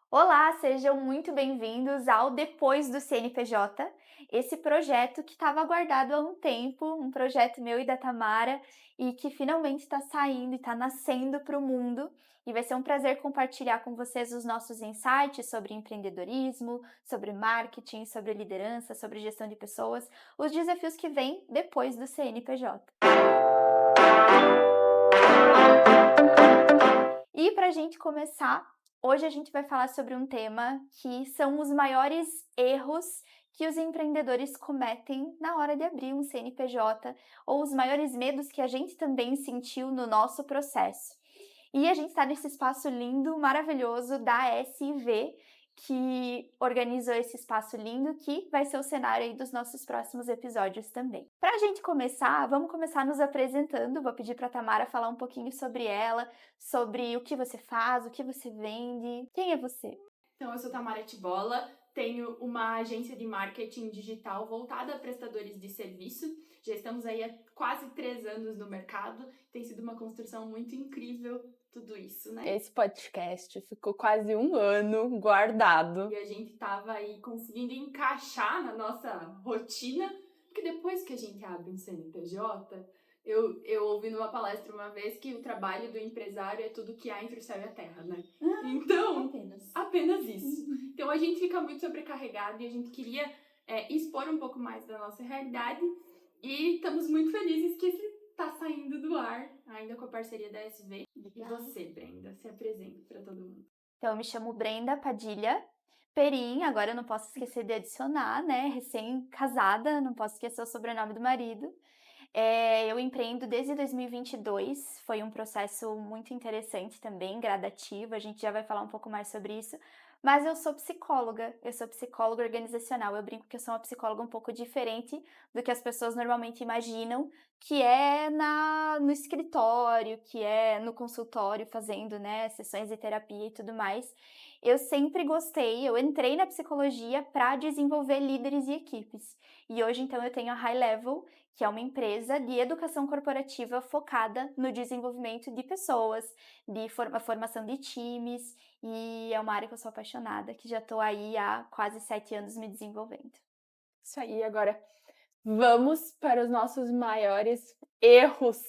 Olá, sejam muito bem-vindos ao Depois do CNPJ, esse projeto que estava guardado há um tempo, um projeto meu e da Tamara, e que finalmente está saindo e está nascendo para o mundo. E vai ser um prazer compartilhar com vocês os nossos insights sobre empreendedorismo, sobre marketing, sobre liderança, sobre gestão de pessoas, os desafios que vêm depois do CNPJ. E para a gente começar, hoje a gente vai falar sobre um tema que são os maiores erros que os empreendedores cometem na hora de abrir um CNPJ, ou os maiores medos que a gente também sentiu no nosso processo. E a gente está nesse espaço lindo, maravilhoso da SV, que organizou esse espaço lindo, que vai ser o cenário aí dos nossos próximos episódios também. Para a gente começar, vamos começar nos apresentando. Vou pedir para a Tamara falar um pouquinho sobre ela, sobre o que você faz, o que você vende. Quem é você? Então, eu sou Tamara Tibola, tenho uma agência de marketing digital voltada a prestadores de serviço. Já estamos aí há quase 3 anos no mercado. Tem sido uma construção muito incrível tudo isso, né? Esse podcast ficou quase um ano guardado. E a gente estava aí conseguindo encaixar na nossa rotina, porque depois que a gente abre um CNPJ, eu ouvi numa palestra uma vez que o trabalho do empresário é tudo que há entre o céu e a terra, né? Então, apenas isso. Então a gente fica muito sobrecarregado e a gente queria expor um pouco mais da nossa realidade e estamos muito felizes que esse está saindo do ar, ainda com a parceria da SV. E você, Brenda, se apresenta para todo mundo. Então, eu me chamo Brenda Padilha Perim, agora eu não posso esquecer de adicionar, né? Recém-casada, não posso esquecer o sobrenome do marido. Eu empreendo desde 2022, foi um processo muito interessante também, gradativo, a gente já vai falar um pouco mais sobre isso, mas eu sou psicóloga organizacional, eu brinco que eu sou uma psicóloga um pouco diferente do que as pessoas normalmente imaginam, que é no escritório, que é no consultório fazendo, né, sessões de terapia e tudo mais. Eu sempre gostei, eu entrei na psicologia para desenvolver líderes e equipes, e hoje então eu tenho a High Level, que é uma empresa de educação corporativa focada no desenvolvimento de pessoas, de formação de times, e é uma área que eu sou apaixonada, que já estou aí há quase 7 anos me desenvolvendo. Isso aí, agora vamos para os nossos maiores erros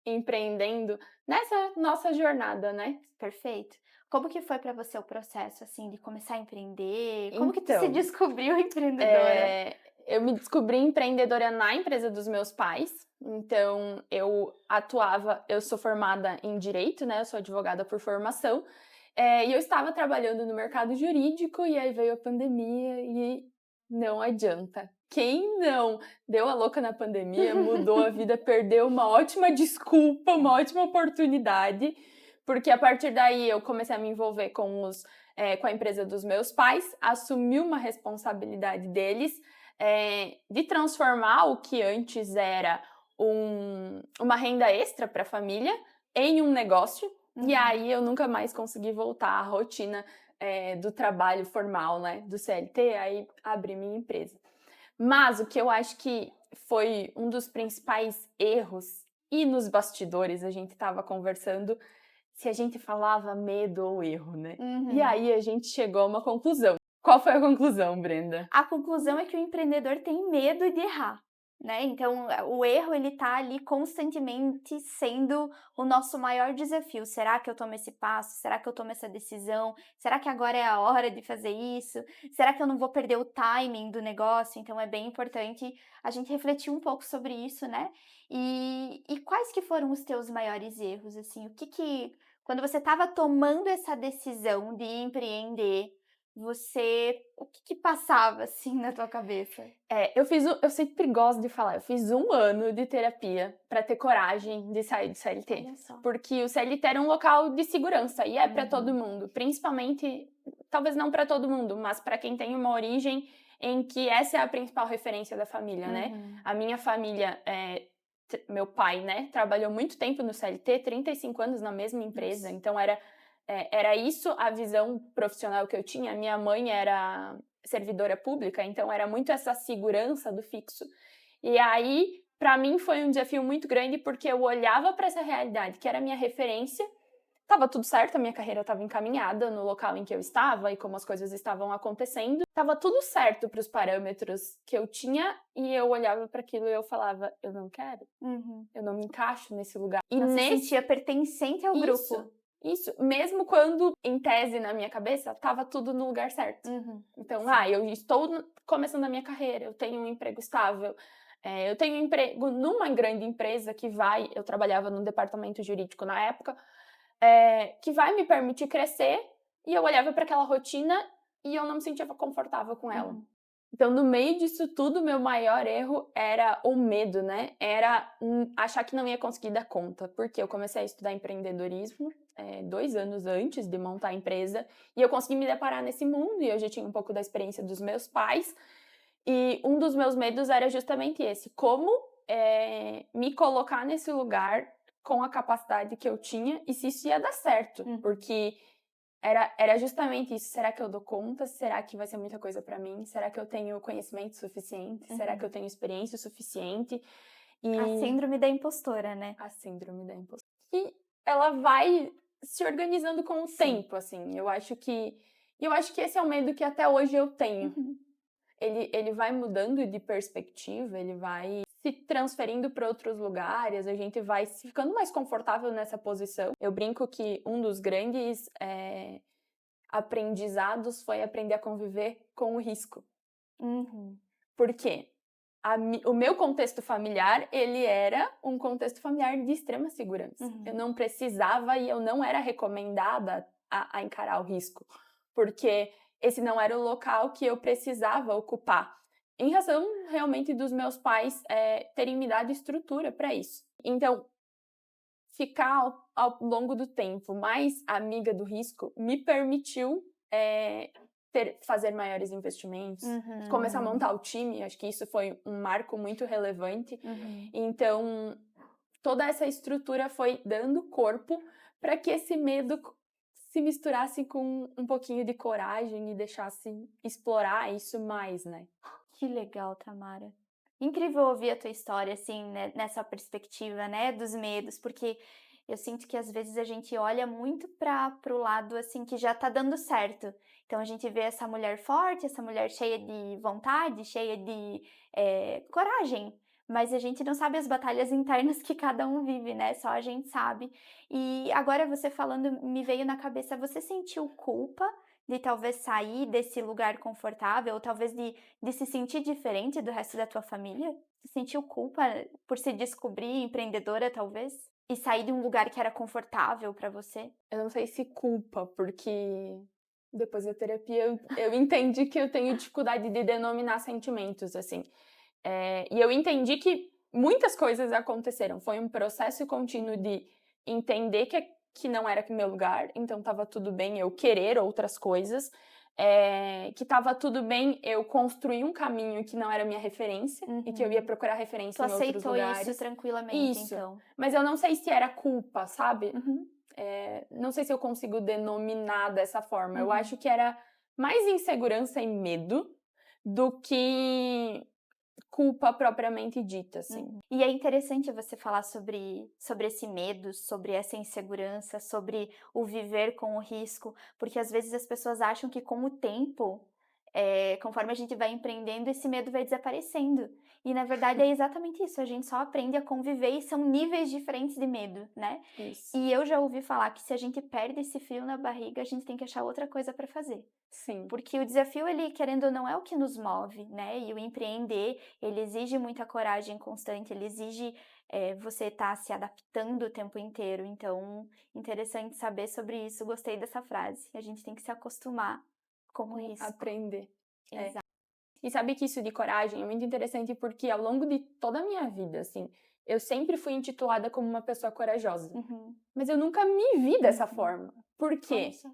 empreendendo nessa nossa jornada, né? Perfeito. Como que foi para você o processo, assim, de começar a empreender? Como que tu se Então, descobriu empreendedora? eu me descobri empreendedora na empresa dos meus pais. Então, eu sou formada em direito, né? Eu sou advogada por formação. E eu estava trabalhando no mercado jurídico e aí veio a pandemia e não adianta. Quem não deu a louca na pandemia, mudou a vida, perdeu uma ótima desculpa, uma ótima oportunidade, porque a partir daí eu comecei a me envolver com a empresa dos meus pais, assumi uma responsabilidade deles, de transformar o que antes era uma renda extra para a família em um negócio. E aí eu nunca mais consegui voltar à rotina do trabalho formal, né, do CLT, aí abri minha empresa. Mas o que eu acho que foi um dos principais erros, e nos bastidores a gente estava conversando se a gente falava medo ou erro, né? E Uhum. aí a gente chegou a uma conclusão. Qual foi a conclusão, Brenda? A conclusão é que o empreendedor tem medo de errar, né? Então, o erro ele tá ali constantemente sendo o nosso maior desafio. Será que eu tomo esse passo? Será que eu tomo essa decisão? Será que agora é a hora de fazer isso? Será que eu não vou perder o timing do negócio? Então, é bem importante a gente refletir um pouco sobre isso, né? E quais que foram os teus maiores erros, assim? Quando você estava tomando essa decisão de empreender, o que que passava, assim, na tua cabeça? Eu sempre gosto de falar, eu fiz um ano de terapia para ter coragem de sair do CLT. Olha só. Porque o CLT era um local de segurança e é para todo Uhum. mundo, principalmente, talvez não para todo mundo, mas para quem tem uma origem em que essa é a principal referência da família, né? Uhum. A minha família, meu pai, né, trabalhou muito tempo no CLT, 35 anos na mesma empresa, Nossa. então era isso a visão profissional que eu tinha. Minha mãe era servidora pública, então era muito essa segurança do fixo. E aí, para mim, foi um desafio muito grande, porque eu olhava para essa realidade, que era a minha referência, Tava tudo certo, a minha carreira estava encaminhada no local em que eu estava e como as coisas estavam acontecendo. Tava tudo certo para os parâmetros que eu tinha e eu olhava para aquilo e eu falava, eu não quero, Uhum. eu não me encaixo nesse lugar. E Não se nesse sentia pertencente ao grupo. isso, mesmo quando em tese na minha cabeça tava tudo no lugar certo. Uhum. Então, Sim. eu estou começando a minha carreira, eu tenho um emprego estável, eu tenho um emprego numa grande empresa eu trabalhava num departamento jurídico na época, que vai me permitir crescer, e eu olhava para aquela rotina e eu não me sentia confortável com ela. Uhum. Então, no meio disso tudo, meu maior erro era o medo, né? Era achar que não ia conseguir dar conta, porque eu comecei a estudar empreendedorismo 2 anos antes de montar a empresa, e eu consegui me deparar nesse mundo, e eu já tinha um pouco da experiência dos meus pais, e um dos meus medos era justamente esse, como me colocar nesse lugar com a capacidade que eu tinha, e se isso ia dar certo, Uhum. porque era justamente isso. Será que eu dou conta? Será que vai ser muita coisa pra mim? Será que eu tenho conhecimento suficiente? Será que eu tenho experiência suficiente? A E síndrome da impostora, né? a síndrome da impostora. E ela vai se organizando com o Sim. tempo, assim. Eu acho que esse é o medo que até hoje eu tenho. Uhum. Ele vai mudando de perspectiva, ele vai se transferindo para outros lugares, a gente vai ficando mais confortável nessa posição. Eu brinco que um dos grandes aprendizados foi aprender a conviver com o risco. Uhum. Por quê? O meu contexto familiar, ele era um contexto familiar de extrema segurança. Uhum. Eu não precisava e eu não era recomendada a encarar o risco, porque esse não era o local que eu precisava ocupar, em razão realmente dos meus pais terem me dado estrutura para isso. Então, ficar ao longo do tempo mais amiga do risco me permitiu fazer maiores investimentos, Uhum. começar a montar o time. Acho que isso foi um marco muito relevante. Uhum. Então, toda essa estrutura foi dando corpo para que esse medo se misturasse com um pouquinho de coragem e deixasse explorar isso mais, né? Que legal, Tamara. Incrível ouvir a tua história, assim, né, nessa perspectiva, né, dos medos, porque eu sinto que às vezes a gente olha muito pro lado, assim, que já tá dando certo. Então a gente vê essa mulher forte, essa mulher cheia de vontade, cheia de coragem, mas a gente não sabe as batalhas internas que cada um vive, né? Só a gente sabe. E agora você falando, me veio na cabeça, você sentiu culpa de talvez sair desse lugar confortável, ou talvez de se sentir diferente do resto da tua família? Você sentiu culpa por se descobrir empreendedora, talvez? E sair de um lugar que era confortável pra você? Eu não sei se culpa, porque depois da terapia eu entendi que eu tenho dificuldade de denominar sentimentos, assim. E eu entendi que muitas coisas aconteceram. Foi um processo contínuo de entender que não era meu lugar, então estava tudo bem eu querer outras coisas, que estava tudo bem eu construir um caminho que não era minha referência e que eu ia procurar Tu referência em outros aceitou isso lugares. tranquilamente, Isso. então? Mas eu não sei se era culpa, sabe? Uhum. Não sei se eu consigo denominar dessa forma. Eu Uhum. acho que era mais insegurança e medo do que culpa propriamente dita, assim. Uhum. E é interessante você falar sobre esse medo, sobre essa insegurança, sobre o viver com o risco, porque às vezes as pessoas acham que com o tempo, conforme a gente vai empreendendo, esse medo vai desaparecendo. E na verdade é exatamente isso, a gente só aprende a conviver e são níveis diferentes de medo, né? Isso. E eu já ouvi falar que se a gente perde esse frio na barriga, a gente tem que achar outra coisa para fazer. Sim. Porque o desafio, ele, querendo ou não, é o que nos move, né? E o empreender, ele exige muita coragem constante, ele exige você estar se adaptando o tempo inteiro. Então, interessante saber sobre isso. Gostei dessa frase. A gente tem que se acostumar com o risco. Aprender. Exato. E sabe que isso de coragem é muito interessante porque ao longo de toda a minha vida, assim, eu sempre fui intitulada como uma pessoa corajosa. Uhum. Mas eu nunca me vi dessa forma. Por Olha quê? só.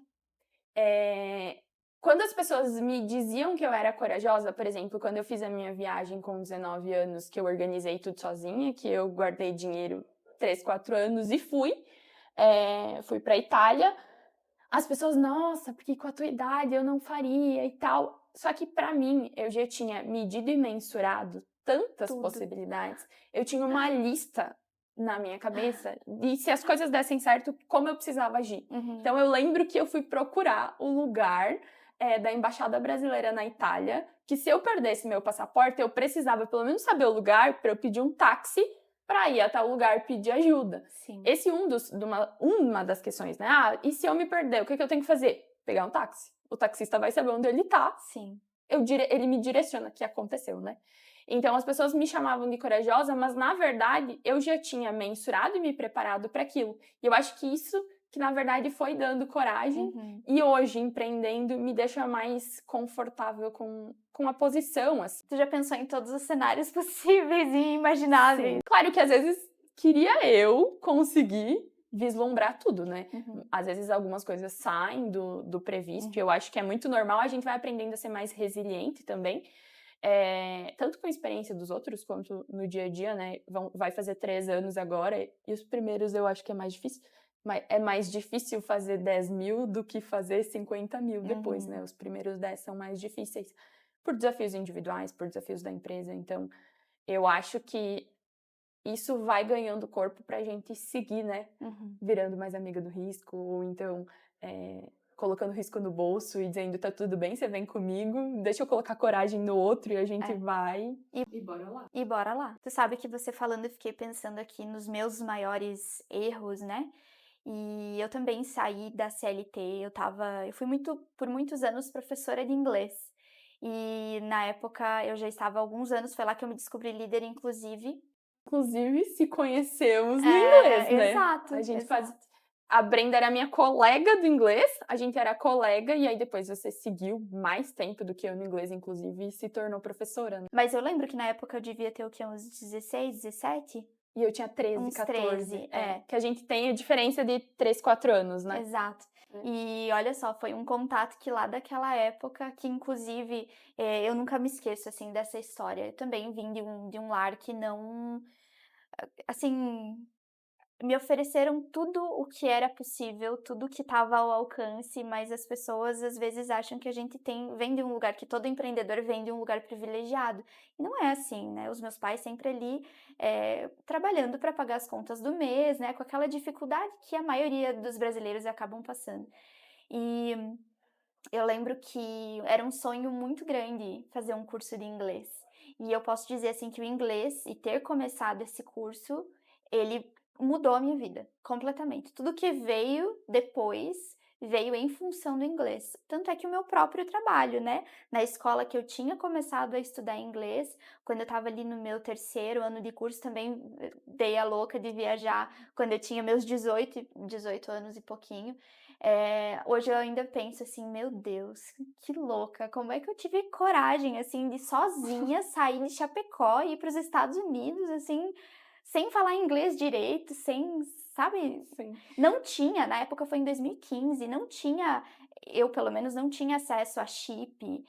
Quando as pessoas me diziam que eu era corajosa, por exemplo, quando eu fiz a minha viagem com 19 anos, que eu organizei tudo sozinha, que eu guardei dinheiro 3, 4 anos e fui pra Itália, as pessoas, nossa, porque com a tua idade eu não faria e tal. Só que pra mim, eu já tinha medido e mensurado tantas Tudo. possibilidades, eu tinha uma lista na minha cabeça de se as coisas dessem certo, como eu precisava agir. Uhum. Então, eu lembro que eu fui procurar o lugar da Embaixada Brasileira na Itália, que se eu perdesse meu passaporte, eu precisava pelo menos saber o lugar para eu pedir um táxi para ir até o lugar pedir ajuda. Sim. Esse uma das questões, né? Ah, e se eu me perder, o que eu tenho que fazer? Pegar um táxi. O taxista vai saber onde ele tá. Sim. Ele me direciona, que aconteceu, né? Então, as pessoas me chamavam de corajosa, mas, na verdade, eu já tinha mensurado e me preparado para aquilo. E eu acho que isso que, na verdade, foi dando coragem. Uhum. E hoje, empreendendo, me deixa mais confortável com a posição, assim. Tu já pensou em todos os cenários possíveis e imagináveis? Sim. Claro que, às vezes, queria eu conseguir vislumbrar tudo, né? Uhum. Às vezes, algumas coisas saem do previsto. Uhum. Eu acho que é muito normal. A gente vai aprendendo a ser mais resiliente também. Tanto com a experiência dos outros, quanto no dia a dia, né? Vai fazer 3 anos agora, e os primeiros eu acho que é mais difícil. Mas é mais difícil fazer 10 mil do que fazer 50 mil depois, né? Os primeiros 10 são mais difíceis, por desafios individuais, por desafios da empresa. Então, eu acho que isso vai ganhando corpo pra gente seguir, né? Uhum. Virando mais amiga do risco, ou então colocando risco no bolso e dizendo, tá tudo bem, você vem comigo, deixa eu colocar coragem no outro e a gente vai. E bora lá. E bora lá. Tu sabe que você falando, eu fiquei pensando aqui nos meus maiores erros, né? E eu também saí da CLT, eu fui por muitos anos professora de inglês. E na época eu já estava há alguns anos, foi lá que eu me descobri líder, inclusive. Inclusive, se conhecemos no inglês, né? Exato, A gente exato. A Brenda era minha colega do inglês, a gente era colega, e aí depois você seguiu mais tempo do que eu no inglês, inclusive, e se tornou professora, né? Mas eu lembro que na época eu devia ter o quê? Uns 16, 17? E eu tinha 13, Uns 14. 13, Que a gente tem a diferença de 3, 4 anos, né? Exato. É. E olha só, foi um contato que lá daquela época, que inclusive eu nunca me esqueço assim dessa história. Eu também vim de um lar que não, assim, me ofereceram tudo o que era possível, tudo que estava ao alcance, mas as pessoas às vezes acham que a gente vem de um lugar, que todo empreendedor vem de um lugar privilegiado. E não é assim, né? Os meus pais sempre ali trabalhando para pagar as contas do mês, né? Com aquela dificuldade que a maioria dos brasileiros acabam passando. E eu lembro que era um sonho muito grande fazer um curso de inglês. E eu posso dizer assim que o inglês, e ter começado esse curso, ele mudou a minha vida completamente. Tudo que veio depois veio em função do inglês. Tanto é que o meu próprio trabalho, né? Na escola que eu tinha começado a estudar inglês, quando eu estava ali no meu 3º ano de curso, também dei a louca de viajar quando eu tinha meus 18 anos e pouquinho. Hoje eu ainda penso assim, meu Deus, que louca, como é que eu tive coragem, assim, de sozinha sair de Chapecó e ir para os Estados Unidos, assim, sem falar inglês direito, sem, sabe? Sim. Não tinha, na época foi em 2015, não tinha, eu pelo menos não tinha acesso a chip,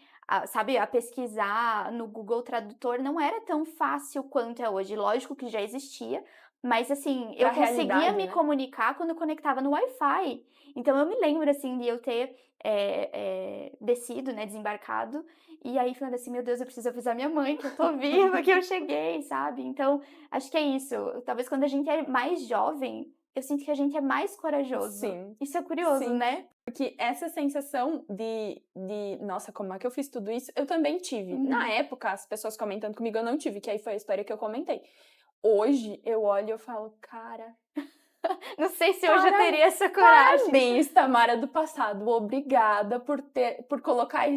sabe, a pesquisar no Google Tradutor, não era tão fácil quanto é hoje. Lógico que já existia, mas assim, eu Pra conseguia realidade, me né? comunicar quando conectava no Wi-Fi. Então eu me lembro assim de eu ter descido, né, desembarcado, e aí falando assim, meu Deus, eu preciso avisar minha mãe que eu tô viva, que eu cheguei, sabe? Então, acho que é isso. Talvez quando a gente é mais jovem, eu sinto que a gente é mais corajoso. Sim. Isso é curioso, Sim. né? Porque essa sensação nossa, como é que eu fiz tudo isso? Eu também tive. Uhum. Na época, as pessoas comentando comigo, eu não tive, que aí foi a história que eu comentei. Hoje, eu olho e eu falo, cara, Não sei se hoje eu teria essa coragem. parabéns, Tamara do passado. Obrigada por colocar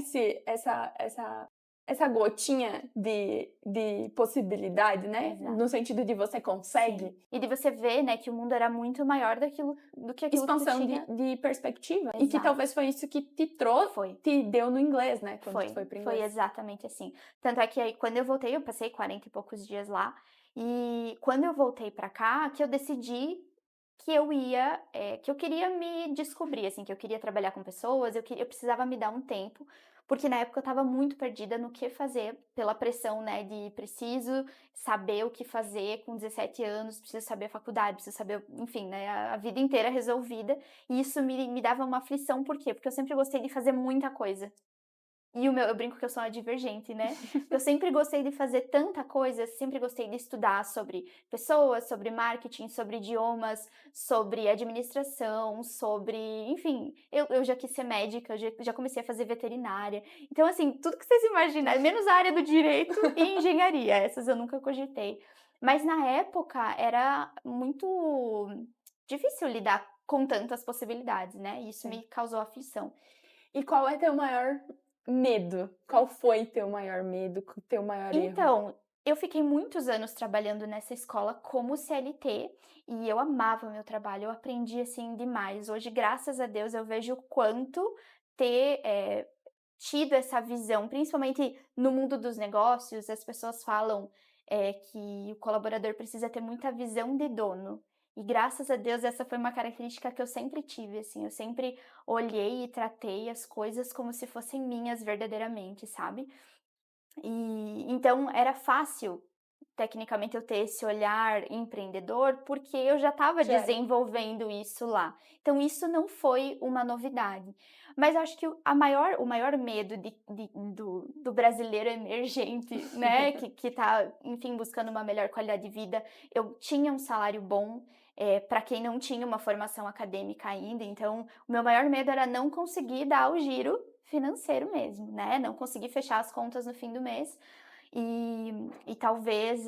essa gotinha de possibilidade, né? Exato. No sentido de você consegue. Sim. E de você ver, né, que o mundo era muito maior do que aquilo Expansão que tu tinha. de perspectiva. E que Exato. talvez foi isso que te trouxe, Foi. te deu no inglês, né? Quando tu foi pro inglês. Foi exatamente assim. Tanto é que aí, quando eu voltei, eu passei 40 e poucos dias lá. E quando eu voltei pra cá, que eu decidi que que eu queria me descobrir, assim, que eu queria trabalhar com pessoas, eu precisava me dar um tempo, porque na época eu estava muito perdida no que fazer, pela pressão, né, de preciso saber o que fazer com 17 anos, preciso saber a faculdade, preciso saber, enfim, né, a vida inteira resolvida, e isso me dava uma aflição, por quê? Porque eu sempre gostei de fazer muita coisa. E eu brinco que eu sou uma divergente, né? Eu sempre gostei de fazer tanta coisa, sempre gostei de estudar sobre pessoas, sobre marketing, sobre idiomas, sobre administração, sobre. Enfim, eu já quis ser médica, eu já comecei a fazer veterinária. Então, assim, tudo que vocês imaginarem, menos a área do direito e engenharia, essas eu nunca cogitei. Mas na época era muito difícil lidar com tantas possibilidades, né? Isso Sim. me causou aflição. E qual é teu maior medo? Qual foi teu maior medo, teu maior erro? Então, eu fiquei muitos anos trabalhando nessa escola como CLT e eu amava o meu trabalho, eu aprendi assim demais. Hoje, graças a Deus, eu vejo o quanto ter tido essa visão, principalmente no mundo dos negócios, as pessoas falam que o colaborador precisa ter muita visão de dono. E graças a Deus, essa foi uma característica que eu sempre tive, assim, eu sempre olhei e tratei as coisas como se fossem minhas verdadeiramente, sabe? E então era fácil, tecnicamente, eu ter esse olhar empreendedor, porque eu já estava Já era. desenvolvendo isso lá. Então isso não foi uma novidade. Mas eu acho que o maior medo do brasileiro emergente, né, que tá, enfim, buscando uma melhor qualidade de vida, eu tinha um salário bom, para quem não tinha uma formação acadêmica ainda, então o meu maior medo era não conseguir dar o giro financeiro mesmo, né, não conseguir fechar as contas no fim do mês. E talvez,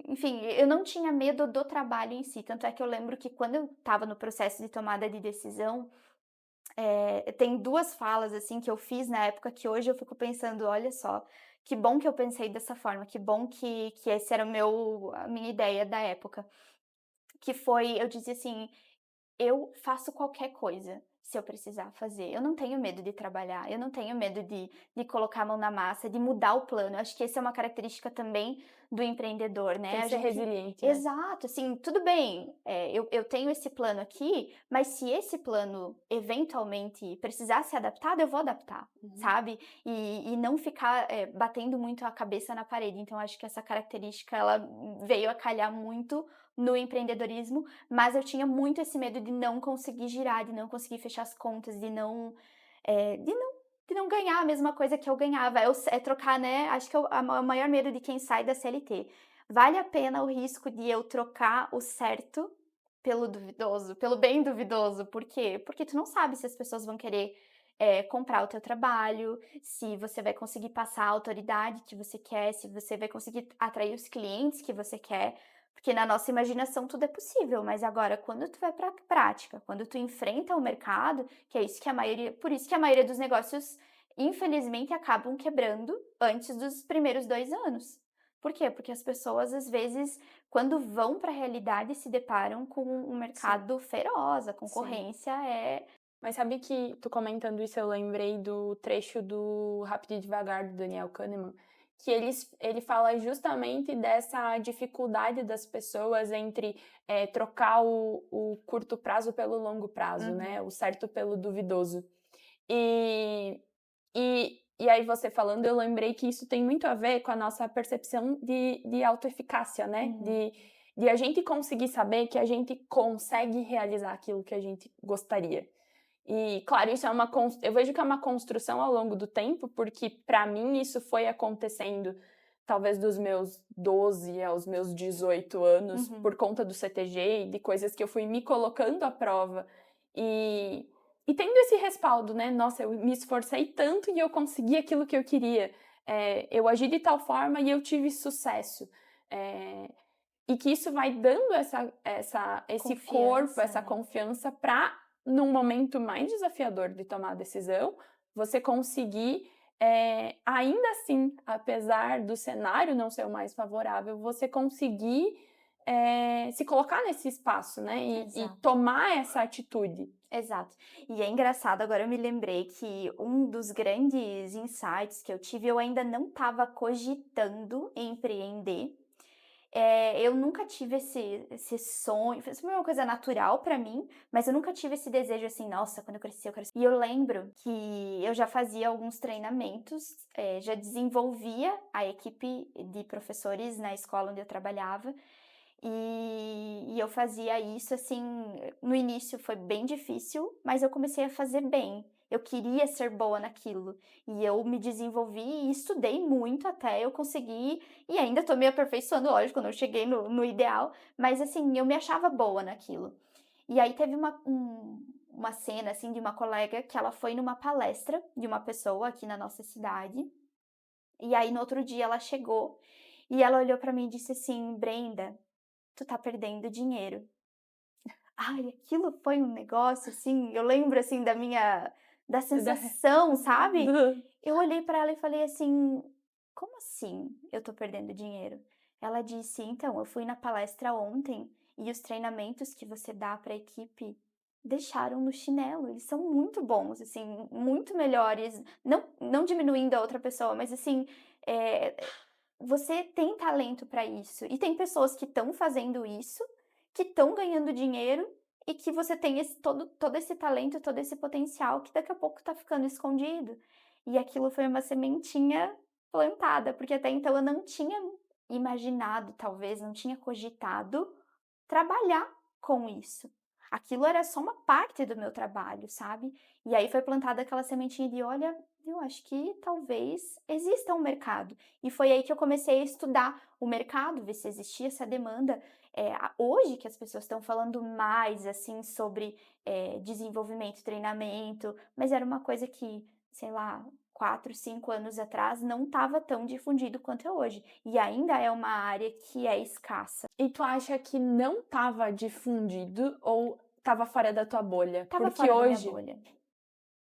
enfim, eu não tinha medo do trabalho em si, tanto é que eu lembro que quando eu estava no processo de tomada de decisão, tem 2 falas, assim, que eu fiz na época que hoje eu fico pensando: "Olha só, que bom que eu pensei dessa forma, que bom que esse era a minha ideia da época", que foi, eu dizia assim: "Eu faço qualquer coisa, se eu precisar fazer. Eu não tenho medo de trabalhar, eu não tenho medo de colocar a mão na massa, de mudar o plano". Eu acho que essa é uma característica também do empreendedor, Tem né, que a ser gente. resiliente, né? Exato, assim, tudo bem, eu tenho esse plano aqui, mas se esse plano eventualmente precisar ser adaptado, eu vou adaptar, Uhum. sabe. E não ficar, batendo muito a cabeça na parede. Então acho que essa característica ela veio a calhar muito no empreendedorismo, mas eu tinha muito esse medo de não conseguir girar, de não conseguir fechar as contas, de não ganhar a mesma coisa que eu ganhava. É trocar, né, acho que o maior medo de quem sai da CLT. Vale a pena o risco de eu trocar o certo pelo duvidoso, pelo bem duvidoso? Por quê? Porque tu não sabe se as pessoas vão querer, comprar o teu trabalho, se você vai conseguir passar a autoridade que você quer, se você vai conseguir atrair os clientes que você quer. Porque na nossa imaginação tudo é possível, mas agora quando tu vai para a prática, quando tu enfrenta o mercado, que é isso que a maioria por isso que a maioria dos negócios, infelizmente, acabam quebrando antes dos primeiros 2 anos. Por quê? Porque as pessoas, às vezes, quando vão para a realidade, se deparam com um Sim, mercado feroz, a sim. concorrência é. Mas sabe que tu comentando isso, eu lembrei do trecho do Rápido e Devagar, do Daniel Kahneman, que ele fala justamente dessa dificuldade das pessoas entre trocar o curto prazo pelo longo prazo, né? Uhum, O certo pelo duvidoso. E, e aí você falando, eu lembrei que isso tem muito a ver com a nossa percepção de autoeficácia, né? uhum. De a gente conseguir saber que a gente consegue realizar aquilo que a gente gostaria. E, claro, isso é eu vejo que é uma construção ao longo do tempo, porque para mim isso foi acontecendo talvez dos meus 12 aos meus 18 anos, Uhum. por conta do CTG e de coisas que eu fui me colocando à prova e, e tendo esse respaldo, né? Nossa, eu me esforcei tanto e eu consegui aquilo que eu queria. Eu agi de tal forma e eu tive sucesso. É, e que isso vai dando esse corpo, Confiança, essa né? confiança para, num momento mais desafiador de tomar a decisão, você conseguir, ainda assim, apesar do cenário não ser o mais favorável, você conseguir se colocar nesse espaço, né? E Exato. tomar essa atitude. Exato. E é engraçado, agora eu me lembrei que um dos grandes insights que eu tive, eu ainda não estava cogitando empreender. Eu nunca tive esse sonho, foi sempre uma coisa natural pra mim, mas eu nunca tive esse desejo assim, nossa, quando eu crescer, eu quero. E eu lembro que eu já fazia alguns treinamentos, já desenvolvia a equipe de professores na escola onde eu trabalhava, e eu fazia isso assim, no início foi bem difícil, mas eu comecei a fazer bem. Eu queria ser boa naquilo. E eu me desenvolvi e estudei muito até eu conseguir. E ainda tô me aperfeiçoando, lógico, eu não cheguei no ideal. Mas assim, eu me achava boa naquilo. E aí teve uma cena, assim, de uma colega que ela foi numa palestra de uma pessoa aqui na nossa cidade. E aí no outro dia ela chegou e ela olhou pra mim e disse assim: Brenda, tu tá perdendo dinheiro. Ai, aquilo foi um negócio, assim, eu lembro, assim, da Da sensação, sabe. do Eu olhei pra ela e falei assim: "Como assim eu tô perdendo dinheiro?" Ela disse: "Então, eu fui na palestra ontem e os treinamentos que você dá pra equipe deixaram no chinelo, eles são muito bons, assim, muito melhores", não diminuindo a outra pessoa, mas assim, eh, você tem talento para isso, e tem pessoas que estão fazendo isso, que estão ganhando dinheiro e que você tem todo esse talento, todo esse potencial que daqui a pouco está ficando escondido. E aquilo foi uma sementinha plantada, porque até então eu não tinha imaginado, talvez, não tinha cogitado trabalhar com isso. Aquilo era só uma parte do meu trabalho, sabe. E aí foi plantada aquela sementinha de: "Olha, eu acho que talvez exista um mercado". E foi aí que eu comecei a estudar o mercado, ver se existia essa demanda. Hoje que as pessoas estão falando mais, assim, sobre, desenvolvimento, treinamento, mas era uma coisa que, sei lá, 4, 5 anos atrás não estava tão difundido quanto é hoje. E ainda é uma área que é escassa. E tu acha que não estava difundido ou estava fora da tua bolha? Estava fora da minha bolha.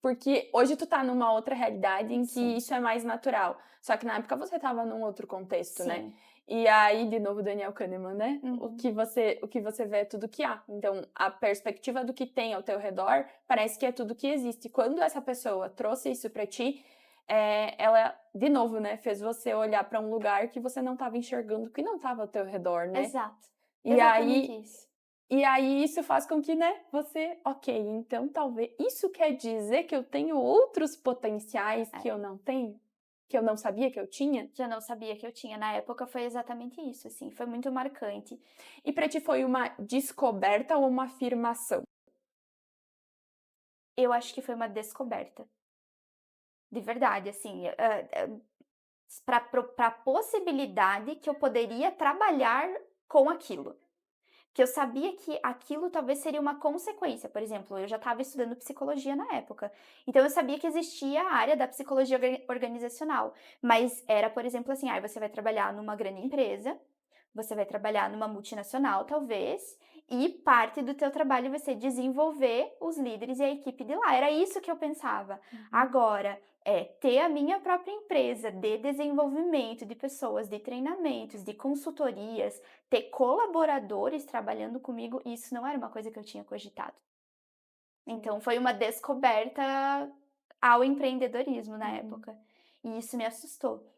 Porque hoje tu tá numa outra realidade em que Sim, isso é mais natural. Só que na época você estava num outro contexto, né? sim. E aí, de novo, Daniel Kahneman, né? Uhum. O que você vê é tudo que há. Então, a perspectiva do que tem ao teu redor parece que é tudo que existe. Quando essa pessoa trouxe isso pra ti, ela, de novo, né, fez você olhar pra um lugar que você não estava enxergando, que não estava ao teu redor, né? Exato. E Exatamente aí, isso. e aí isso faz com que, né, você, ok, então talvez isso quer dizer que eu tenho outros potenciais É, que eu não tenho, que eu não sabia que eu tinha. que eu não sabia que eu tinha. Na época foi exatamente isso, assim, foi muito marcante. E pra ti foi uma descoberta ou uma afirmação? Eu acho que foi uma descoberta, de verdade, assim, pra possibilidade que eu poderia trabalhar com aquilo. Que eu sabia que aquilo talvez seria uma consequência. Por exemplo, eu já estava estudando psicologia na época, então eu sabia que existia a área da psicologia organizacional, mas era, por exemplo, assim: você vai trabalhar numa grande empresa, você vai trabalhar numa multinacional, talvez, e parte do teu trabalho vai ser desenvolver os líderes e a equipe de lá. Era isso que eu pensava. Uhum. Agora, ter a minha própria empresa de desenvolvimento de pessoas, de treinamentos, de consultorias, ter colaboradores trabalhando comigo, isso não era uma coisa que eu tinha cogitado. Sim. Então foi uma descoberta ao empreendedorismo na Uhum. época, e isso me assustou.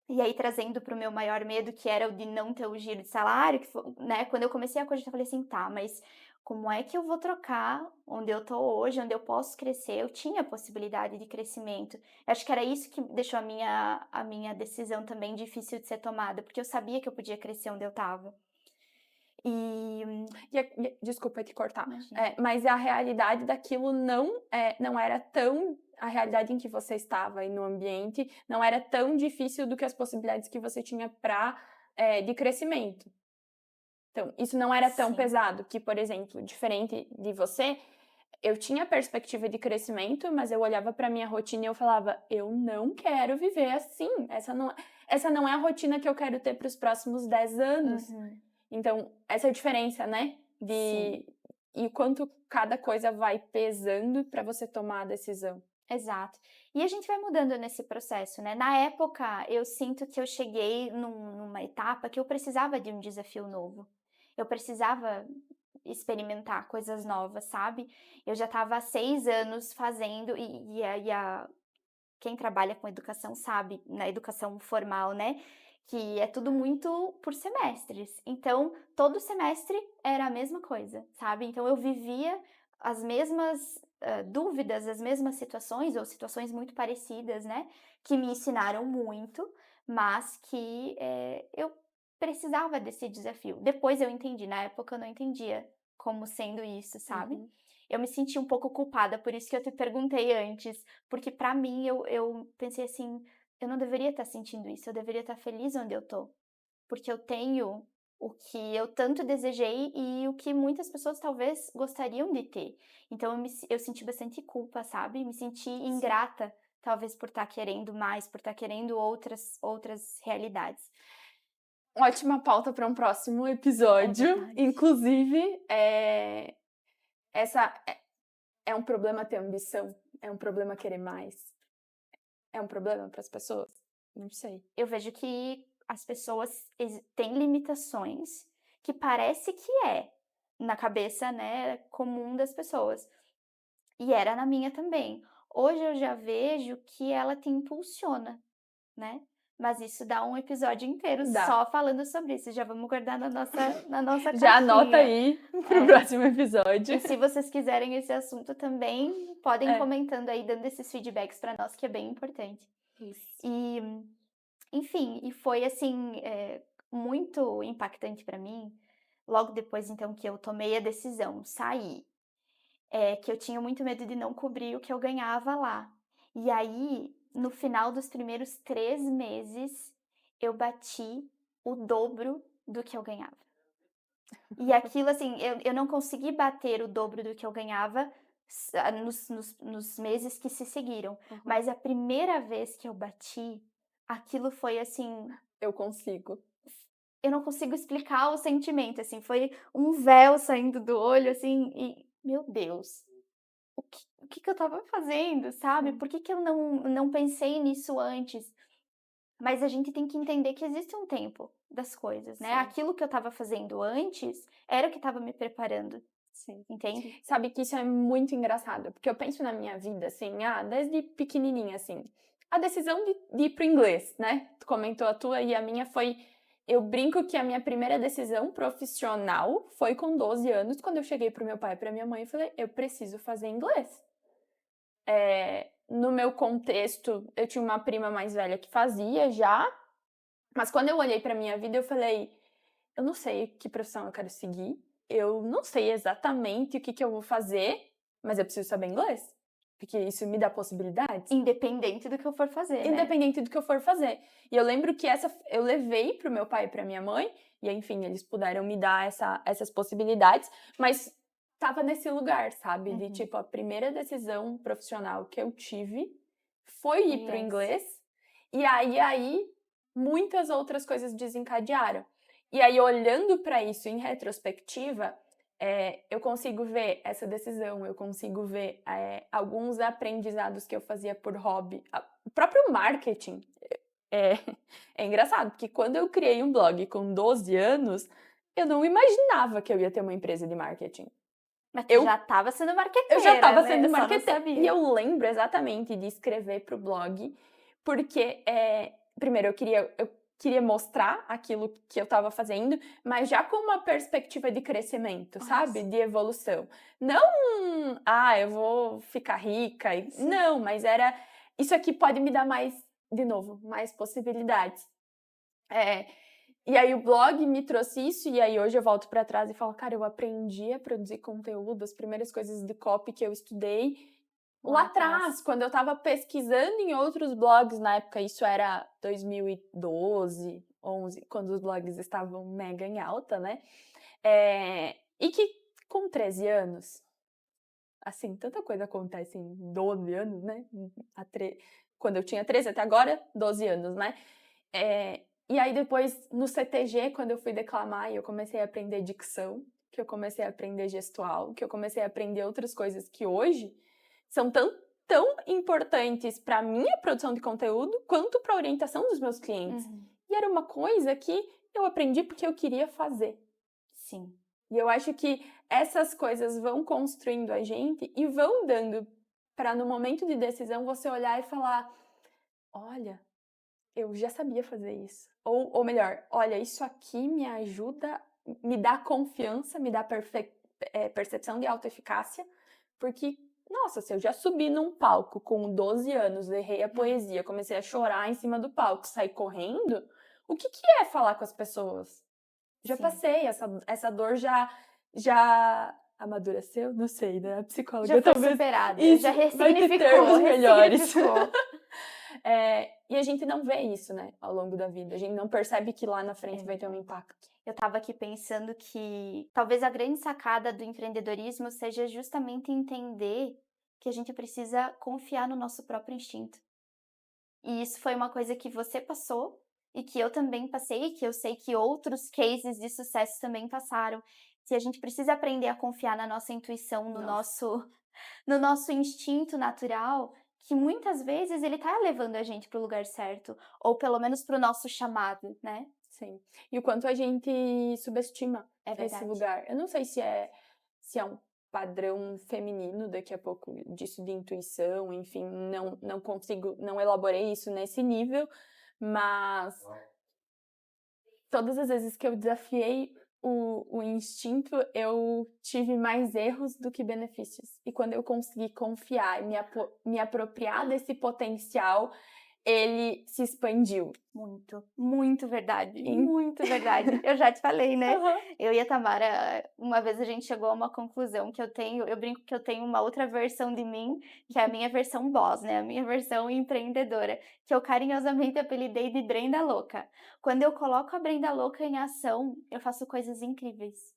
E aí trazendo para o meu maior medo, que era o de não ter o giro de salário, né, quando eu comecei a cogitar, eu falei assim: "Tá, mas como é que eu vou trocar onde eu tô hoje, onde eu posso crescer?" Eu tinha possibilidade de crescimento. Eu acho que era isso que deixou a minha decisão também difícil de ser tomada, porque eu sabia que eu podia crescer onde eu estava. E Desculpa te cortar, imagina. mas a realidade daquilo não era tão a realidade em que você estava e no ambiente não era tão difícil do que as possibilidades que você tinha de crescimento. Então, isso não era tão Sim, pesado, que, por exemplo, diferente de você, eu tinha perspectiva de crescimento, mas eu olhava para minha rotina e eu falava: "Eu não quero viver assim, essa não é a rotina que eu quero ter para os próximos 10 anos". uhum, Então, essa é a diferença, né, sim. e o quanto cada coisa vai pesando para você tomar a decisão. Exato. E a gente vai mudando nesse processo, né. Na época, eu sinto que eu cheguei numa etapa que eu precisava de um desafio novo. Eu precisava experimentar coisas novas, sabe. Eu já estava há 6 anos fazendo e quem trabalha com educação sabe, na educação formal, né, que é tudo muito por semestres. Então, todo semestre era a mesma coisa, sabe. Então eu vivia as mesmas, dúvidas, as mesmas situações ou situações muito parecidas, né, que me ensinaram muito, mas que, eu precisava desse desafio. Depois eu entendi, na época eu não entendia como sendo isso, sabe. Uhum. eu me senti um pouco culpada, por isso que eu te perguntei antes, porque pra mim eu pensei assim, eu não deveria estar sentindo isso, eu deveria estar feliz onde eu tô, porque eu tenho o que eu tanto desejei e o que muitas pessoas talvez gostariam de ter. Então eu senti bastante culpa, sabe? Me senti ingrata, talvez por estar querendo mais, por estar querendo outras realidades. Ótima pauta para um próximo É episódio. verdade. Inclusive, essa é um problema ter ambição? É um problema querer mais? É um problema para as pessoas? Não sei. Eu vejo que as pessoas têm limitações que parece que é na cabeça, né, comum das pessoas. E era na minha também. Hoje eu já vejo que ela te impulsiona, né? Mas isso dá um episódio inteiro Dá. só falando sobre isso. Já vamos guardar na nossa Já anota caixinha. aí pro É. próximo episódio. E se vocês quiserem esse assunto também, podem É. comentando aí, dando esses feedbacks para nós, que é bem importante. Isso. E, enfim, e foi assim, muito impactante para mim, logo depois então que eu tomei a decisão, saí, que eu tinha muito medo de não cobrir o que eu ganhava lá. E aí, no final dos primeiros 3 meses, eu bati o dobro do que eu ganhava. E aquilo, assim, eu não consegui bater o dobro do que eu ganhava nos meses que se seguiram. Uhum. Mas a primeira vez que eu bati, aquilo foi assim. Eu consigo. Eu não consigo explicar o sentimento, assim, foi um véu saindo do olho, assim, e, meu Deus, o que eu estava fazendo, sabe? Sim. Por que eu não pensei nisso antes? Mas a gente tem que entender que existe um tempo das coisas, né? Sim. Aquilo que eu estava fazendo antes era o que estava me preparando, Sim. entende? Sabe que isso é muito engraçado, porque eu penso na minha vida, assim, desde pequenininha, assim, a decisão de ir pro inglês, né? Tu comentou a tua e a minha foi. Eu brinco que a minha primeira decisão profissional foi com 12 anos, quando eu cheguei pro meu pai e pra minha mãe e falei, eu preciso fazer inglês. No meu contexto, eu tinha uma prima mais velha que fazia já, mas quando eu olhei pra minha vida, eu falei, eu não sei que profissão eu quero seguir, eu não sei exatamente o que eu vou fazer, mas eu preciso saber inglês, porque isso me dá possibilidades. Independente do que eu for fazer, né? Independente do que eu for fazer. E eu lembro que eu levei pro meu pai e pra minha mãe, e enfim, eles puderam me dar essas possibilidades, mas tava nesse lugar, sabe? De tipo, a primeira decisão profissional que eu tive foi ir pro inglês, e aí muitas outras coisas desencadearam. E aí, olhando para isso em retrospectiva, eu consigo ver essa decisão, eu consigo ver alguns aprendizados que eu fazia por hobby. O próprio marketing é engraçado, porque quando eu criei um blog com 12 anos, eu não imaginava que eu ia ter uma empresa de marketing. Mas tu já estava sendo marqueteira, Eu já estava né? sendo Eu só não marqueteira. sabia. E eu lembro exatamente de escrever pro blog, porque, primeiro, eu queria mostrar aquilo que eu estava fazendo, mas já com uma perspectiva de crescimento, sabe? De evolução. Não, eu vou ficar rica. Não, mas era, isso aqui pode me dar mais, de novo, mais possibilidades. E aí o blog me trouxe isso, e aí hoje eu volto para trás e falo, cara, eu aprendi a produzir conteúdo, as primeiras coisas de copy que eu estudei lá atrás, quando eu tava pesquisando em outros blogs, na época isso era 2012, 11, quando os blogs estavam mega em alta, né? E que com 13 anos, assim, tanta coisa acontece em 12 anos, né? Quando eu tinha 13 até agora, 12 anos, né? E aí depois, no CTG, quando eu fui declamar e eu comecei a aprender dicção, que eu comecei a aprender gestual, que eu comecei a aprender outras coisas que hoje são tão importantes para a minha produção de conteúdo quanto para a orientação dos meus clientes. E era uma coisa que eu aprendi porque eu queria fazer. Sim. E eu acho que essas coisas vão construindo a gente e vão dando para, no momento de decisão, você olhar e falar, olha, eu já sabia fazer isso. Ou melhor, olha, isso aqui me ajuda, me dá confiança, me dá percepção de autoeficácia, porque, nossa, se eu já subi num palco com 12 anos, errei a poesia, comecei a chorar em cima do palco, saí correndo, o que é falar com as pessoas? Já passei, essa dor já amadureceu, não sei, né? A psicóloga Já foi talvez superada, isso, já vai ter ressignificou, termos melhores. ressignificou. E a gente não vê isso, né, ao longo da vida. A gente não percebe que lá na frente vai ter um impacto. Eu estava aqui pensando que talvez a grande sacada do empreendedorismo seja justamente entender que a gente precisa confiar no nosso próprio instinto. E isso foi uma coisa que você passou e que eu também passei, e que eu sei que outros cases de sucesso também passaram. Que a gente precisa aprender a confiar na nossa intuição, no nosso instinto natural, que muitas vezes ele tá levando a gente para o lugar certo, ou pelo menos para o nosso chamado, né? Sim. E o quanto a gente subestima É esse verdade. lugar. Eu não sei se é um padrão feminino daqui a pouco, disso de intuição, enfim, não consigo, não elaborei isso nesse nível, mas todas as vezes que eu desafiei o instinto, eu tive mais erros do que benefícios. E quando eu consegui confiar e me apropriar desse potencial, ele se expandiu. Muito, muito verdade, Em- muito verdade. Eu já te falei, né? Aham. Eu e a Tamara, uma vez a gente chegou a uma conclusão que eu brinco que eu tenho uma outra versão de mim, que é a minha versão boss, né? A minha versão empreendedora, que eu carinhosamente apelidei de Brenda Louca. Quando eu coloco a Brenda Louca em ação, eu faço coisas incríveis.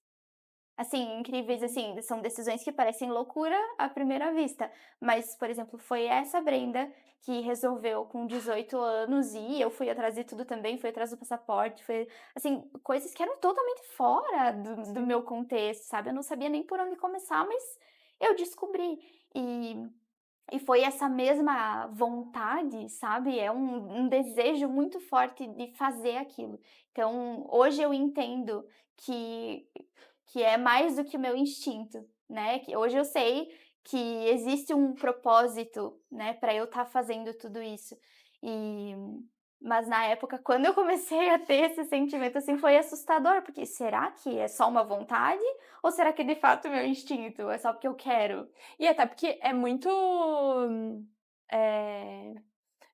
Assim, incríveis, assim, são decisões que parecem loucura à primeira vista. Mas, por exemplo, foi essa Brenda que resolveu com 18 anos ir, eu fui atrás de tudo também, fui atrás do passaporte, foi, assim, coisas que eram totalmente fora do meu contexto, sabe? Eu não sabia nem por onde começar, mas eu descobri. E foi essa mesma vontade, sabe? É um desejo muito forte de fazer aquilo. Então, hoje eu entendo que que é mais do que o meu instinto, né? Que hoje eu sei que existe um propósito, né, para eu estar fazendo tudo isso. E mas na época, quando eu comecei a ter esse sentimento assim, foi assustador, porque será que é só uma vontade ou será que de fato é meu instinto? É só porque eu quero? E até porque é muito. é,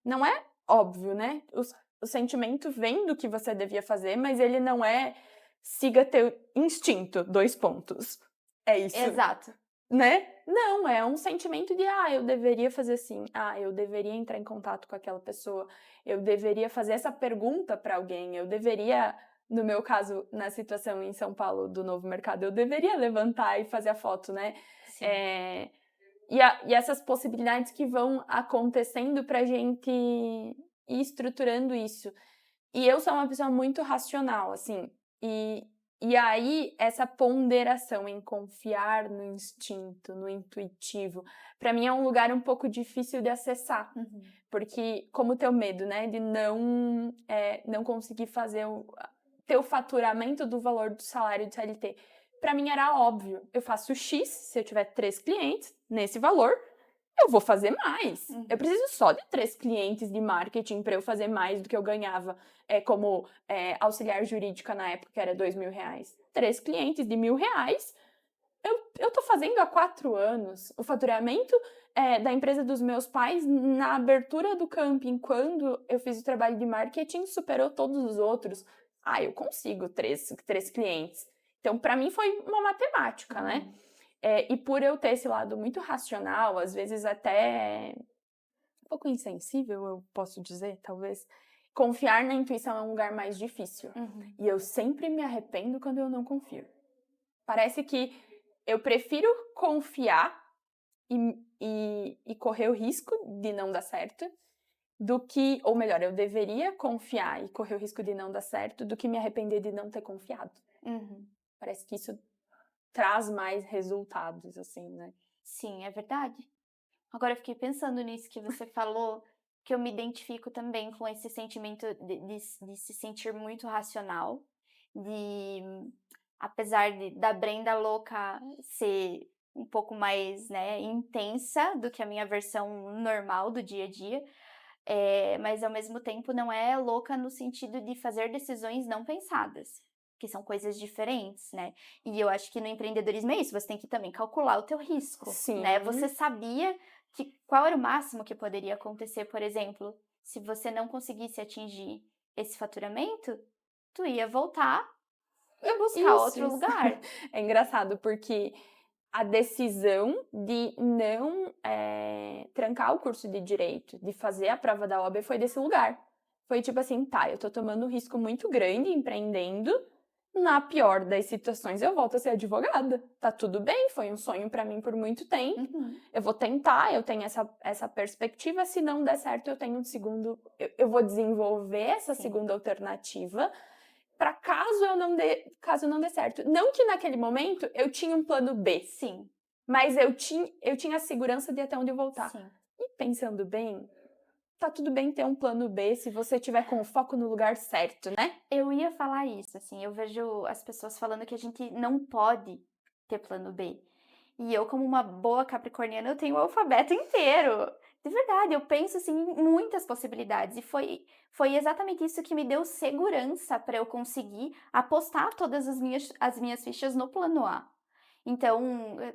Não é óbvio, né? O sentimento vem do que você devia fazer, mas ele não é siga teu instinto, dois pontos. É isso, Exato. né? Não, é um sentimento de, eu deveria fazer assim, eu deveria entrar em contato com aquela pessoa, eu deveria fazer essa pergunta para alguém, eu deveria, no meu caso, na situação em São Paulo do Novo Mercado, eu deveria levantar e fazer a foto, né? Sim. E essas possibilidades que vão acontecendo pra gente ir estruturando isso. E eu sou uma pessoa muito racional, assim, e aí essa ponderação em confiar no instinto, no intuitivo, pra mim é um lugar um pouco difícil de acessar, porque como teu medo, né, de não conseguir fazer ter o faturamento do valor do salário de CLT. Pra mim era óbvio, eu faço X, se eu tiver 3 clientes nesse valor, eu vou fazer mais. Eu preciso só de 3 clientes de marketing para eu fazer mais do que eu ganhava como auxiliar jurídica na época, que era R$2.000. 3 clientes de R$1.000, eu tô fazendo há 4 anos. O faturamento da empresa dos meus pais, na abertura do camping, quando eu fiz o trabalho de marketing, superou todos os outros. Eu consigo 3 clientes. Então, para mim, foi uma matemática, né? E por eu ter esse lado muito racional, às vezes até um pouco insensível, eu posso dizer, talvez, confiar na intuição é um lugar mais difícil. E eu sempre me arrependo quando eu não confio. Parece que eu prefiro confiar e correr o risco de não dar certo do que, ou melhor, eu deveria confiar e correr o risco de não dar certo do que me arrepender de não ter confiado. Parece que isso traz mais resultados, assim, né? Sim, é verdade. Agora eu fiquei pensando nisso que você falou, que eu me identifico também com esse sentimento de se sentir muito racional, de apesar da Brenda louca ser um pouco mais, né, intensa do que a minha versão normal do dia a dia, mas ao mesmo tempo não é louca no sentido de fazer decisões não pensadas, que são coisas diferentes, né? E eu acho que no empreendedorismo é isso, você tem que também calcular o teu risco, Sim. né? Você sabia qual era o máximo que poderia acontecer, por exemplo, se você não conseguisse atingir esse faturamento, tu ia voltar e buscar outro lugar. É engraçado, porque a decisão de não trancar o curso de Direito, de fazer a prova da OAB, foi desse lugar. Foi tipo assim, tá, eu tô tomando um risco muito grande empreendendo, na pior das situações eu volto a ser advogada. Tá tudo bem, foi um sonho pra mim por muito tempo. Eu vou tentar, eu tenho essa perspectiva, se não der certo eu tenho um segundo, eu vou desenvolver essa Sim. segunda alternativa para caso não dê certo. Não que naquele momento eu tinha um plano B, Sim, mas eu tinha a segurança de até onde voltar. sim. E pensando bem, tá tudo bem ter um plano B se você tiver com o foco no lugar certo, né? Eu ia falar isso, assim, eu vejo as pessoas falando que a gente não pode ter plano B. E eu, como uma boa capricorniana, eu tenho o alfabeto inteiro. De verdade, eu penso assim em muitas possibilidades. E foi exatamente isso que me deu segurança para eu conseguir apostar todas as minhas fichas no plano A. Então,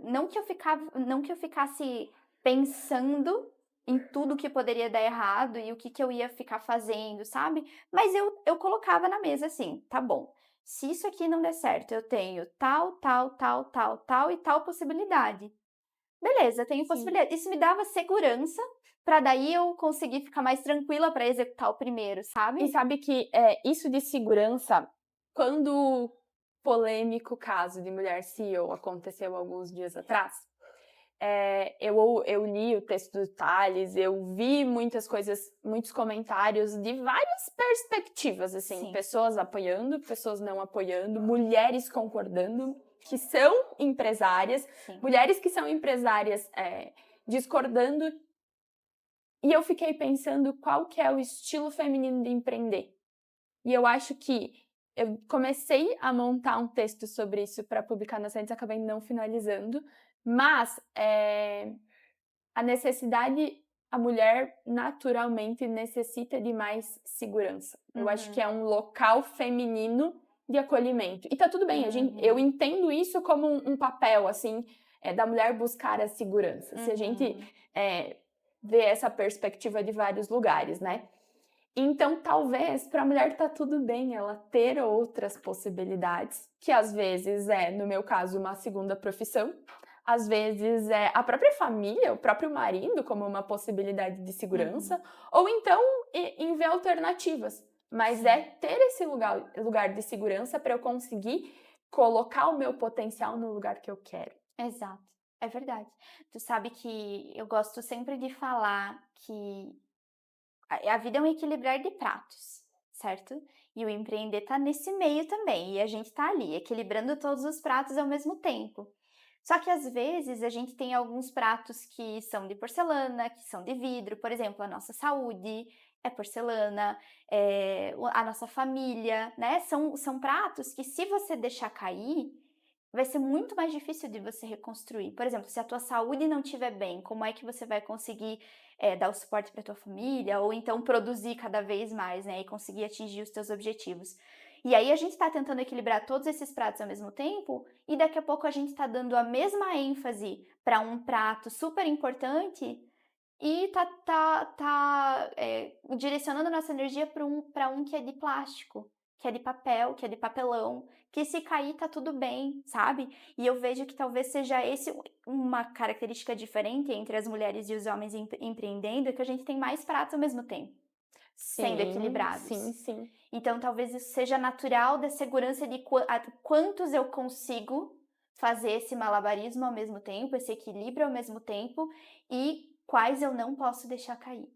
não que eu ficasse pensando em tudo que poderia dar errado e o que eu ia ficar fazendo, sabe? Mas eu colocava na mesa assim, tá bom. Se isso aqui não der certo, eu tenho tal, tal, tal, tal, tal e tal possibilidade. Beleza, eu tenho Sim. possibilidade. Isso me dava segurança para daí eu conseguir ficar mais tranquila para executar o primeiro, sabe? E sabe que isso de segurança, quando o polêmico caso de mulher CEO aconteceu alguns dias atrás, eu li o texto do Thales, eu vi muitas coisas, muitos comentários de várias perspectivas, assim, Sim. pessoas apoiando, pessoas não apoiando, mulheres concordando, que são empresárias, Sim. mulheres que são empresárias discordando. E eu fiquei pensando qual que é o estilo feminino de empreender. E eu acho que eu comecei a montar um texto sobre isso para publicar nas redes, acabei não finalizando, mas a necessidade, a mulher naturalmente necessita de mais segurança. Eu acho que é um local feminino de acolhimento. E tá tudo bem, eu entendo isso como um papel, assim, da mulher buscar a segurança. Se a gente vê essa perspectiva de vários lugares, né? Então, talvez para a mulher tá tudo bem ela ter outras possibilidades, que às vezes no meu caso, uma segunda profissão, às vezes é a própria família, o próprio marido como uma possibilidade de segurança, ou então em ver alternativas. Mas Sim. é ter esse lugar de segurança para eu conseguir colocar o meu potencial no lugar que eu quero. Exato, é verdade. Tu sabe que eu gosto sempre de falar que a vida é um equilibrar de pratos, certo? E o empreender tá nesse meio também, e a gente tá ali, equilibrando todos os pratos ao mesmo tempo. Só que às vezes a gente tem alguns pratos que são de porcelana, que são de vidro, por exemplo, a nossa saúde é porcelana, a nossa família, né? São pratos que se você deixar cair, vai ser muito mais difícil de você reconstruir. Por exemplo, se a tua saúde não estiver bem, como é que você vai conseguir dar o suporte para tua família ou então produzir cada vez mais, né, e conseguir atingir os teus objetivos? E aí a gente está tentando equilibrar todos esses pratos ao mesmo tempo e daqui a pouco a gente está dando a mesma ênfase para um prato super importante e direcionando a nossa energia para um que é de plástico, que é de papel, que é de papelão, que se cair tá tudo bem, sabe? E eu vejo que talvez seja esse uma característica diferente entre as mulheres e os homens empreendendo, que a gente tem mais pratos ao mesmo tempo, sendo equilibrados. Sim. Então talvez isso seja natural da segurança de quantos eu consigo fazer esse malabarismo ao mesmo tempo, esse equilíbrio ao mesmo tempo e quais eu não posso deixar cair.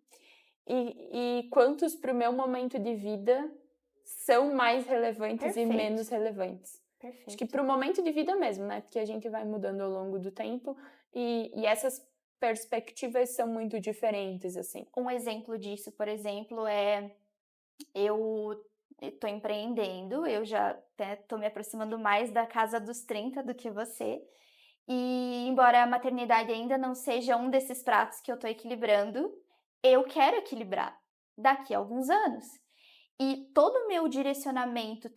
E quantos para o meu momento de vida são mais relevantes Perfeito. e menos relevantes. Perfeito. Acho que para o momento de vida mesmo, né? Porque a gente vai mudando ao longo do tempo e essas perspectivas são muito diferentes, assim. Um exemplo disso, por exemplo, eu estou empreendendo, eu já estou me aproximando mais da casa dos 30 do que você. E embora a maternidade ainda não seja um desses pratos que eu estou equilibrando, eu quero equilibrar daqui a alguns anos. E todo o direcionamento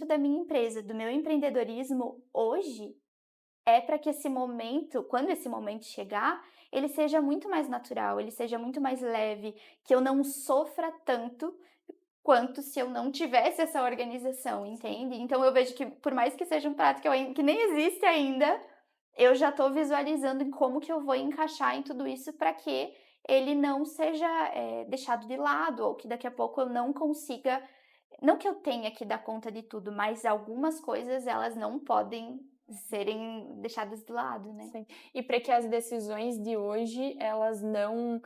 da minha empresa, do meu empreendedorismo hoje, é para que esse momento, quando esse momento chegar, ele seja muito mais natural, ele seja muito mais leve, que eu não sofra tanto quanto se eu não tivesse essa organização, entende? Então eu vejo que por mais que seja um prato que nem existe ainda, eu já estou visualizando em como que eu vou encaixar em tudo isso para que ele não seja, deixado de lado ou que daqui a pouco eu não consiga, não que eu tenha que dar conta de tudo, mas algumas coisas elas não podem serem deixadas de lado, né. Sim. E para que as decisões de hoje, elas não,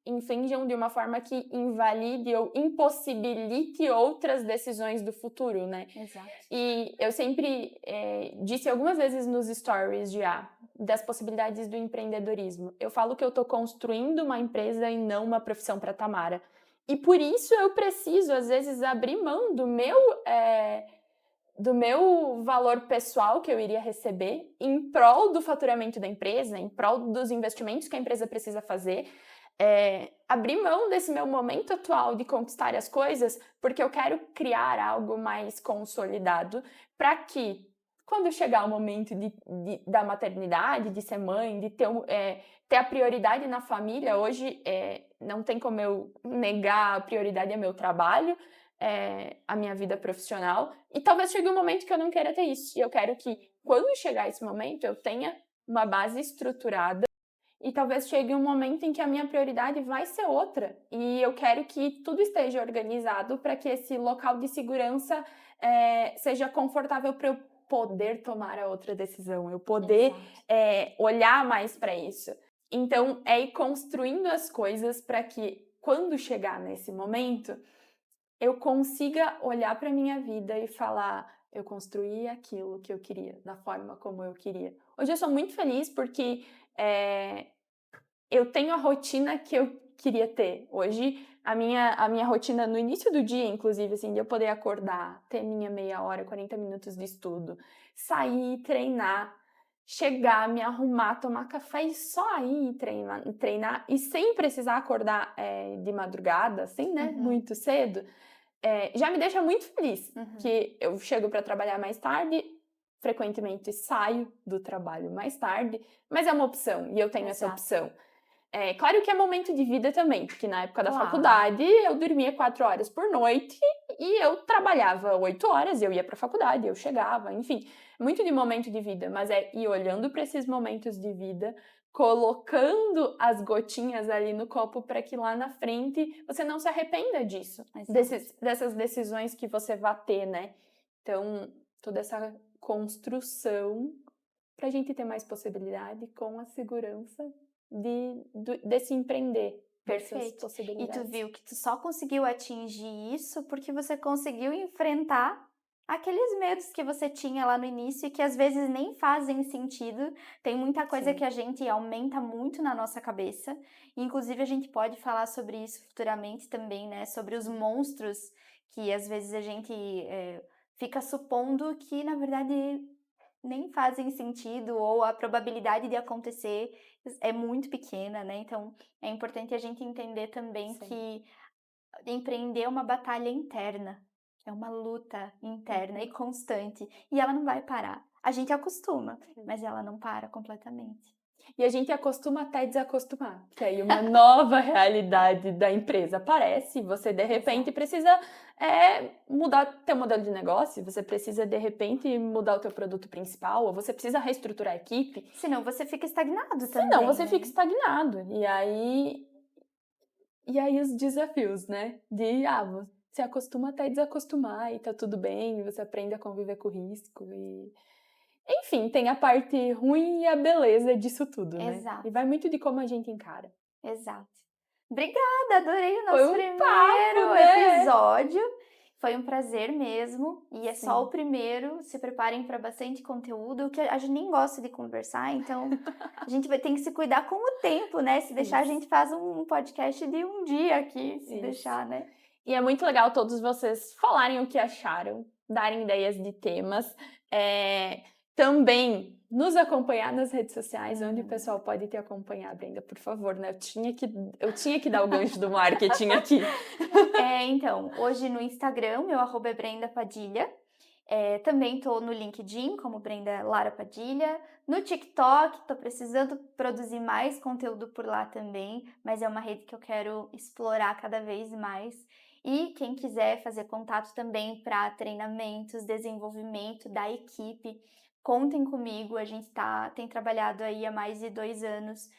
infrinjam de uma forma que invalide ou impossibilite outras decisões do futuro, né. Exato. E eu sempre, disse algumas vezes nos stories já, das possibilidades do empreendedorismo. Eu falo que eu estou construindo uma empresa e não uma profissão para Tamara. E por isso eu preciso, às vezes, abrir mão do meu valor pessoal que eu iria receber em prol do faturamento da empresa, em prol dos investimentos que a empresa precisa fazer, abrir mão desse meu momento atual de conquistar as coisas, porque eu quero criar algo mais consolidado para que, quando chegar o momento da maternidade, de ser mãe, de ter a prioridade na família, hoje não tem como eu negar a prioridade ao meu trabalho, a minha vida profissional, e talvez chegue um momento que eu não queira ter isso, e eu quero que, quando chegar esse momento, eu tenha uma base estruturada, e talvez chegue um momento em que a minha prioridade vai ser outra, e eu quero que tudo esteja organizado para que esse local de segurança seja confortável para eu poder tomar a outra decisão, eu poder olhar mais para isso. Então, é ir construindo as coisas para que, quando chegar nesse momento, eu consiga olhar para minha vida e falar, eu construí aquilo que eu queria, da forma como eu queria. Hoje eu sou muito feliz porque eu tenho a rotina que eu queria ter. Hoje, a minha rotina no início do dia, inclusive, assim, de eu poder acordar, ter minha meia hora, 40 minutos de estudo, sair, treinar, chegar, me arrumar, tomar café e só ir treinar e sem precisar acordar de madrugada, assim, né, muito cedo, já me deixa muito feliz, que eu chego para trabalhar mais tarde, frequentemente saio do trabalho mais tarde, mas é uma opção e eu tenho essa opção. Claro que é momento de vida também, porque na época da faculdade eu dormia 4 horas por noite e eu trabalhava 8 horas, eu ia para a faculdade, eu chegava, enfim, muito de momento de vida, mas é ir olhando para esses momentos de vida, colocando as gotinhas ali no copo para que lá na frente você não se arrependa disso, dessas decisões que você vai ter, né? Então, toda essa construção para a gente ter mais possibilidade com a segurança desse empreender, dessas Perfeito. E possibilidades. tu viu que tu só conseguiu atingir isso porque você conseguiu enfrentar aqueles medos que você tinha lá no início e que às vezes nem fazem sentido. Tem muita coisa Sim. que a gente aumenta muito na nossa cabeça. Inclusive, a gente pode falar sobre isso futuramente também, né? Sobre os monstros que às vezes a gente fica supondo que, na verdade, nem fazem sentido ou a probabilidade de acontecer é muito pequena, né? Então, é importante a gente entender também Sim. que empreender é uma batalha interna, é uma luta interna e constante, e ela não vai parar. A gente acostuma, mas ela não para completamente. E a gente acostuma até desacostumar, que aí uma nova realidade da empresa aparece, você de repente precisa mudar teu modelo de negócio, você precisa de repente mudar o teu produto principal, ou você precisa reestruturar a equipe. Senão você fica estagnado também, Senão você né? fica estagnado. E aí os desafios, né? Você acostuma até desacostumar e tá tudo bem, você aprende a conviver com o risco e... Enfim, tem a parte ruim e a beleza disso tudo, né? Exato. E vai muito de como a gente encara. Exato. Obrigada, adorei o Foi nosso um primeiro papo, né? episódio. Foi um prazer mesmo. E é Sim. só o primeiro. Se preparem para bastante conteúdo, que a gente nem gosta de conversar, então a gente vai ter que se cuidar com o tempo, né? Se deixar, a Isso. gente faz um podcast de um dia aqui, se Isso. deixar, né? E é muito legal todos vocês falarem o que acharam, darem ideias de temas. Também nos acompanhar nas redes sociais, onde o pessoal pode te acompanhar, Brenda, por favor, né? Eu tinha que dar o gancho do marketing aqui. Então, hoje no Instagram, meu arroba é Brenda Padilha. Também tô no LinkedIn, como Brenda Lara Padilha. No TikTok, tô precisando produzir mais conteúdo por lá também, mas é uma rede que eu quero explorar cada vez mais. E quem quiser fazer contato também para treinamentos, desenvolvimento da equipe, Contem comigo, a gente tem trabalhado aí há mais de 2 anos,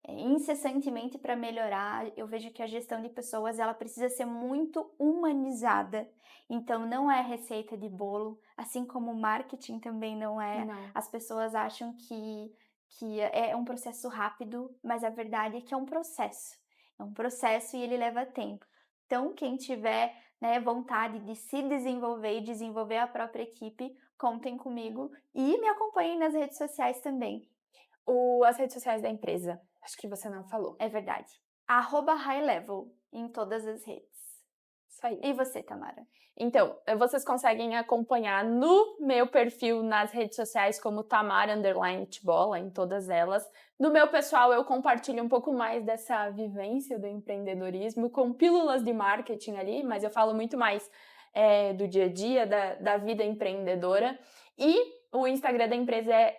incessantemente para melhorar. Eu vejo que a gestão de pessoas, ela precisa ser muito humanizada, então não é receita de bolo, assim como o marketing também não é. Não. As pessoas acham que é um processo rápido, mas a verdade é que é um processo. É um processo e ele leva tempo. Então, quem tiver, né, vontade de se desenvolver e desenvolver a própria equipe, contem comigo e me acompanhem nas redes sociais também. As redes sociais da empresa, acho que você não falou. É verdade. @highlevel em todas as redes. Isso aí. E você, Tamara? Então, vocês conseguem acompanhar no meu perfil nas redes sociais como Tamara_Tibola, em todas elas. No meu pessoal, eu compartilho um pouco mais dessa vivência do empreendedorismo com pílulas de marketing ali, mas eu falo muito mais do dia a dia, da vida empreendedora. E o Instagram da empresa é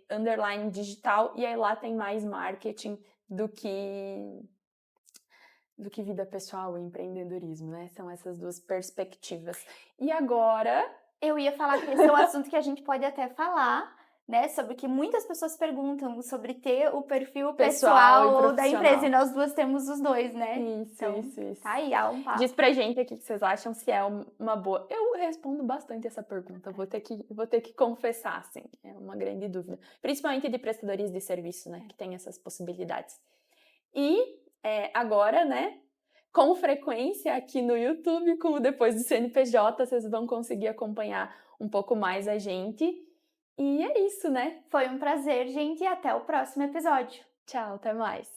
@tt_digital, e aí lá tem mais marketing do que vida pessoal e empreendedorismo, né? São essas duas perspectivas. E agora, Eu ia falar que esse é um assunto que a gente pode até falar, né? Sobre que muitas pessoas perguntam sobre ter o perfil Pessoal e pessoal da empresa, e profissional. nós duas temos os dois, né? Isso, Então, isso. tá aí, há um passo. Diz pra gente aqui o que vocês acham, se é uma boa. Eu respondo bastante essa pergunta, vou ter que confessar, assim, é uma grande dúvida. Principalmente de prestadores de serviço, né, que tem essas possibilidades. E agora, né, com frequência aqui no YouTube, como Depois do CNPJ, vocês vão conseguir acompanhar um pouco mais a gente. E é isso, né? Foi um prazer, gente, e até o próximo episódio. Tchau, até mais.